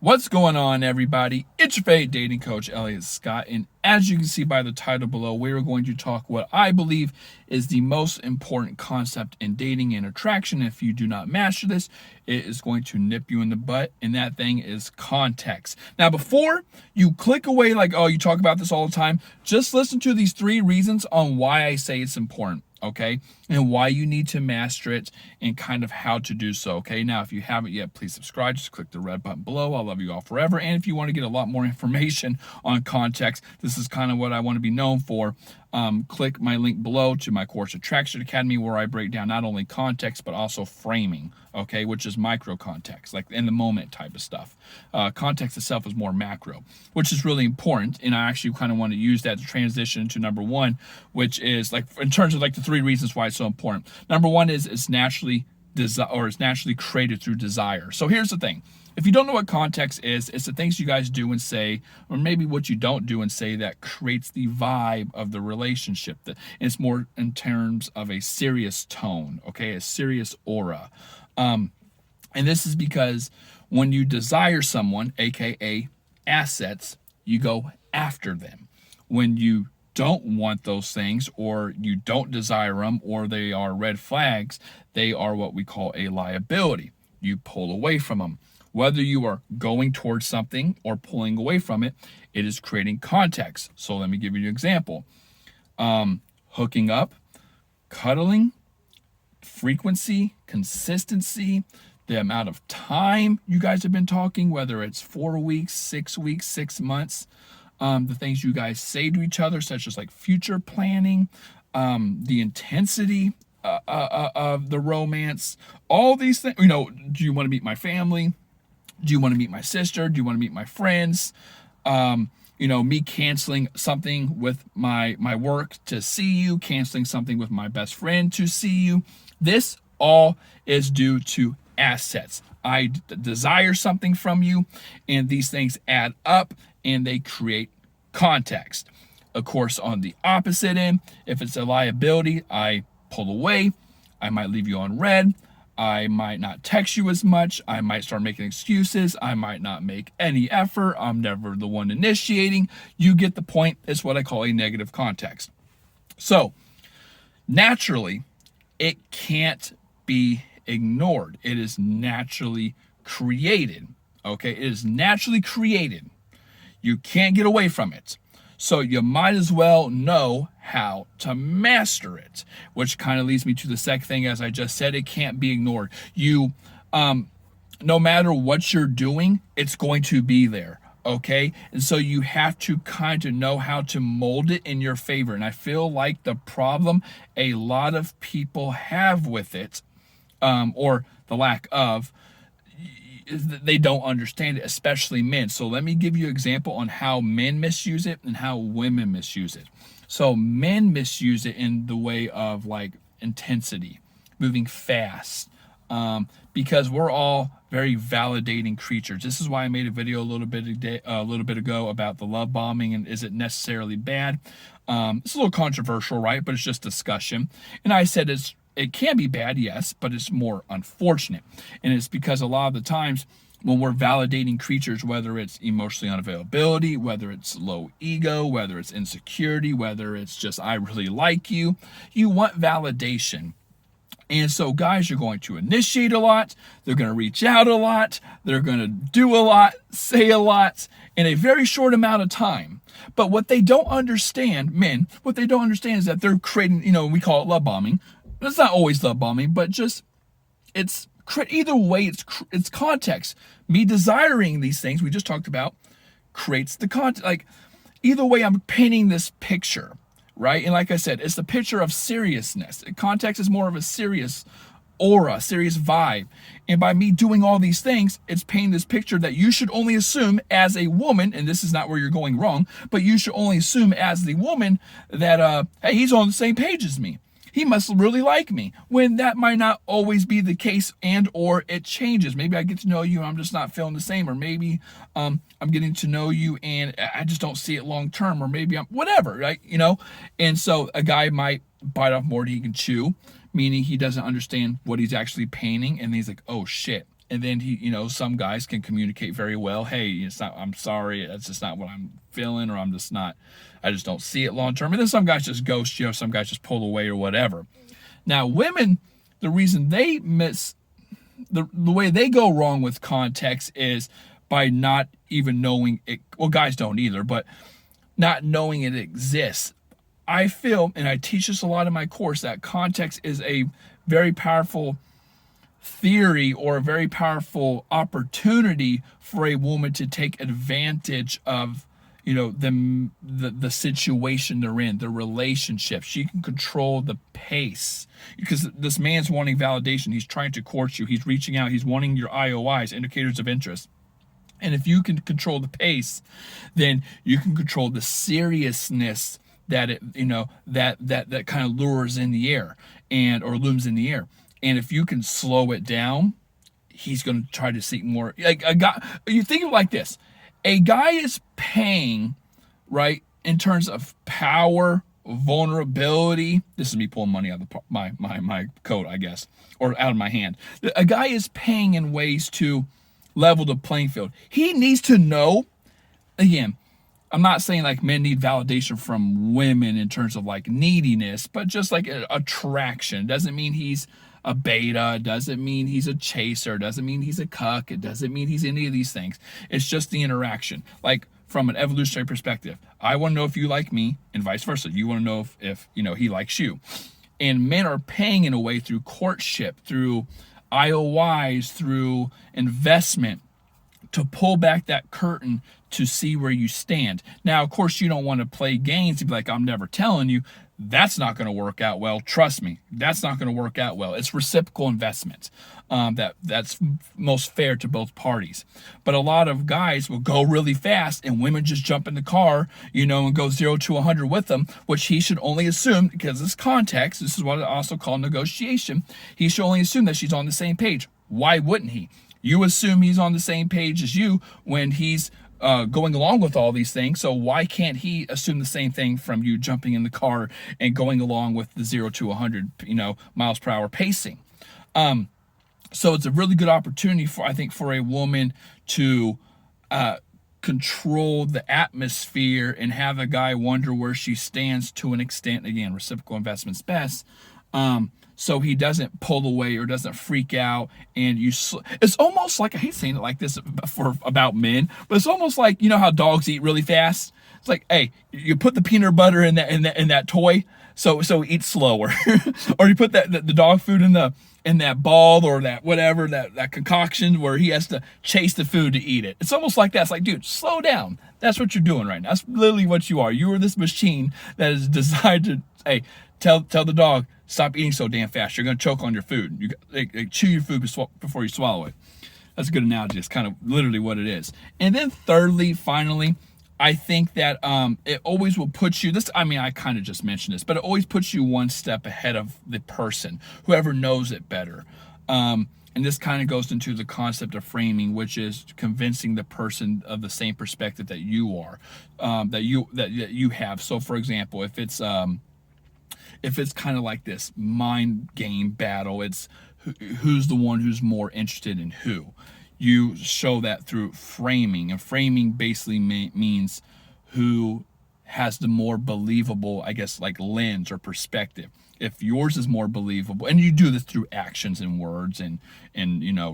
What's going on, everybody? It's your favorite dating coach, Elliot Scott, and as you can see by the title below, we're going to talk what I believe is the most important concept in dating and attraction. If you do not master this, it is going to nip you in the butt, and that thing is context. Now, before you click away like, oh, you talk about this all the time, just listen to these 3 reasons on why I say it's important. Okay, and why you need to master it and kind of how to do so. Okay, now if you haven't yet, please subscribe. Just click the red button below. I love you all forever. And if you want to get a lot more information on context, this is kind of what I want to be known for. Click my link below to my course Attraction Academy, where I break down not only context but also framing, okay, which is micro context, like in the moment type of stuff. Context itself is more macro, which is really important, and I actually kind of want to use that to transition to number 1, which is like in terms of like the 3 reasons why it's so important. Number 1 is it's naturally created through desire. So here's the thing. If you don't know what context is, it's the things you guys do and say, or maybe what you don't do and say, that creates the vibe of the relationship. And it's more in terms of a serious tone, okay, a serious aura. And this is because when you desire someone, aka assets, you go after them. When you don't want those things, or you don't desire them, or they are red flags, they are what we call a liability. You pull away from them. Whether you are going towards something or pulling away from it, it is creating context. So let me give you an example. Hooking up, cuddling, frequency, consistency, the amount of time you guys have been talking, whether it's 4 weeks, 6 weeks, 6 months, the things you guys say to each other, such as like future planning, the intensity of the romance, all these things. Do you want to meet my family? Do you want to meet my sister? Do you want to meet my friends? Me canceling something with my work to see you, canceling something with my best friend to see you. This all is due to assets. I desire something from you, and these things add up and they create context. Of course, on the opposite end, if it's a liability, I pull away. I might leave you on red. I might not text you as much. I might start making excuses. I might not make any effort. I'm never the one initiating. You get the point. It's what I call a negative context. So naturally, it can't be ignored. It is naturally created. Okay, it is naturally created. You can't get away from it. So you might as well know how to master it, which kind of leads me to the second thing. As I just said, it can't be ignored. You, no matter what you're doing, it's going to be there. Okay. And so you have to kind of know how to mold it in your favor. And I feel like the problem a lot of people have with it, or the lack of, they don't understand it, especially men. So let me give you an example on how men misuse it and how women misuse it. So men misuse it in the way of like intensity, moving fast, because we're all very validating creatures. This is why I made a video a little bit ago about the love bombing and is it necessarily bad. It's a little controversial, right? But it's just discussion. And I said it can be bad, yes, but it's more unfortunate. And it's because a lot of the times when we're validating creatures, whether it's emotionally unavailability, whether it's low ego, whether it's insecurity, whether it's just I really like you, you want validation. And so guys are going to initiate a lot. They're going to reach out a lot. They're going to do a lot, say a lot in a very short amount of time. But what they don't understand, men, what they don't understand is that they're creating, we call it love bombing. It's not always love bombing, but just it's either way. It's context. Me desiring these things we just talked about creates the context. Like either way, I'm painting this picture, right? And like I said, it's the picture of seriousness. Context is more of a serious aura, serious vibe. And by me doing all these things, it's painting this picture that you should only assume as a woman, and this is not where you're going wrong, but you should only assume as the woman that hey, he's on the same page as me. He must really like me, when that might not always be the case, and or it changes. Maybe I get to know you and I'm just not feeling the same, or maybe I'm getting to know you and I just don't see it long term, or maybe I'm whatever, right? And so a guy might bite off more than he can chew, meaning he doesn't understand what he's actually painting, and he's like, oh shit, And then some guys can communicate very well. Hey, I'm sorry, that's just not what I'm feeling, or I just don't see it long term. And then some guys just ghost you, some guys just pull away or whatever. Now, women, the reason they miss the way they go wrong with context is by not even knowing it. Well, guys don't either, but not knowing it exists. I feel, and I teach this a lot in my course, that context is a very powerful theory or a very powerful opportunity for a woman to take advantage of the situation they're in, the relationship. She can control the pace, because this man's wanting validation. He's trying to court you. He's reaching out. He's wanting your IOIs, indicators of interest. And if you can control the pace, then you can control the seriousness that that kind of lures in the air or looms in the air. And if you can slow it down, he's going to try to seek more. Like a guy, you think of it like this: a guy is paying, right, in terms of power, vulnerability. This is me pulling money out of my coat, I guess, or out of my hand. A guy is paying in ways to level the playing field. He needs to know. Again, I'm not saying like men need validation from women in terms of like neediness, but just like attraction. Doesn't mean he's a beta, doesn't mean he's a chaser, doesn't mean he's a cuck, it doesn't mean he's any of these things. It's just the interaction. Like from an evolutionary perspective, I want to know if you like me, and vice versa. You want to know if he likes you. And men are paying in a way through courtship, through IOIs, through investment, to pull back that curtain to see where you stand. Now, of course, you don't want to play games and be like, I'm never telling you. That's not going to work out well. Trust me, that's not going to work out well. It's reciprocal investment. That's most fair to both parties. But a lot of guys will go really fast, and women just jump in the car, and go 0 to 100 with them, which he should only assume, because this context, this is what I also call negotiation, he should only assume that she's on the same page. Why wouldn't he? You assume he's on the same page as you when he's going along with all these things. So why can't he assume the same thing from you jumping in the car and going along with the 0 to 100, miles per hour pacing? So it's a really good opportunity for a woman to control the atmosphere and have a guy wonder where she stands to an extent. Again, reciprocal investment's best. So he doesn't pull away or doesn't freak out, and it's almost like, I hate saying it like this about men, but it's almost like, how dogs eat really fast. It's like, hey, you put the peanut butter in that toy, so eat slower, or you put the dog food in that ball, or that whatever, that concoction where he has to chase the food to eat it. It's almost like that. It's like, dude, slow down. That's what you're doing right now. That's literally what you are. You are this machine that is designed to, hey, tell the dog, stop eating so damn fast. You're going to choke on your food. You chew your food before you swallow it. That's a good analogy. It's kind of literally what it is. And then thirdly, finally, I think that it always will put you, I kind of just mentioned this, but it always puts you one step ahead of the person, whoever knows it better. And this kind of goes into the concept of framing, which is convincing the person of the same perspective that you are, that you have. So, for example, if it's kind of like this mind game battle, it's who's the one who's more interested in who. You show that through framing, and framing basically means who has the more believable, I guess, like lens or perspective. If yours is more believable, and you do this through actions and words and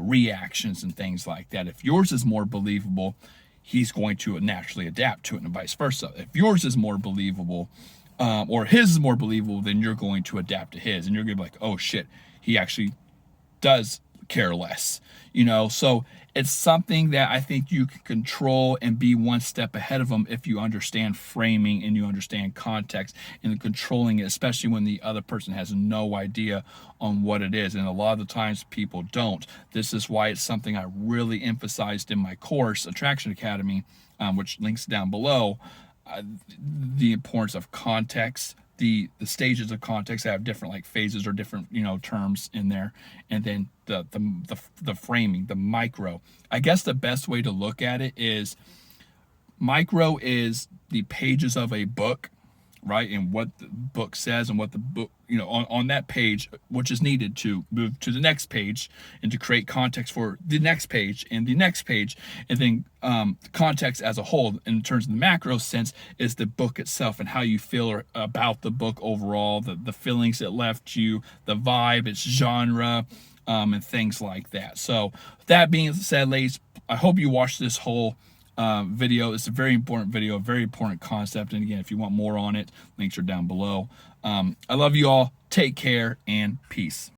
reactions and things like that. If yours is more believable, he's going to naturally adapt to it, and vice versa. If yours is more believable, or his is more believable, then you're going to adapt to his, and you're going to be like, oh shit, he actually does care less, so it's something that I think you can control and be one step ahead of them if you understand framing and you understand context and controlling it, especially when the other person has no idea on what it is. And a lot of the times people don't. This is why it's something I really emphasized in my course, Attraction Academy, which links down below. The importance of context, the stages of context have different like phases or different terms in there, and then the framing, the micro. I guess the best way to look at it is micro is the pages of a book, right? And what the book says and what the book, on that page, which is needed to move to the next page and to create context for the next page and the next page. And then context as a whole, in terms of the macro sense, is the book itself and how you feel about the book overall, the feelings it left you, the vibe, its genre, and things like that. So that being said, ladies, I hope you watch this whole video. It's a very important video, a very important concept. And again, if you want more on it, links are down below. I love you all. Take care and peace.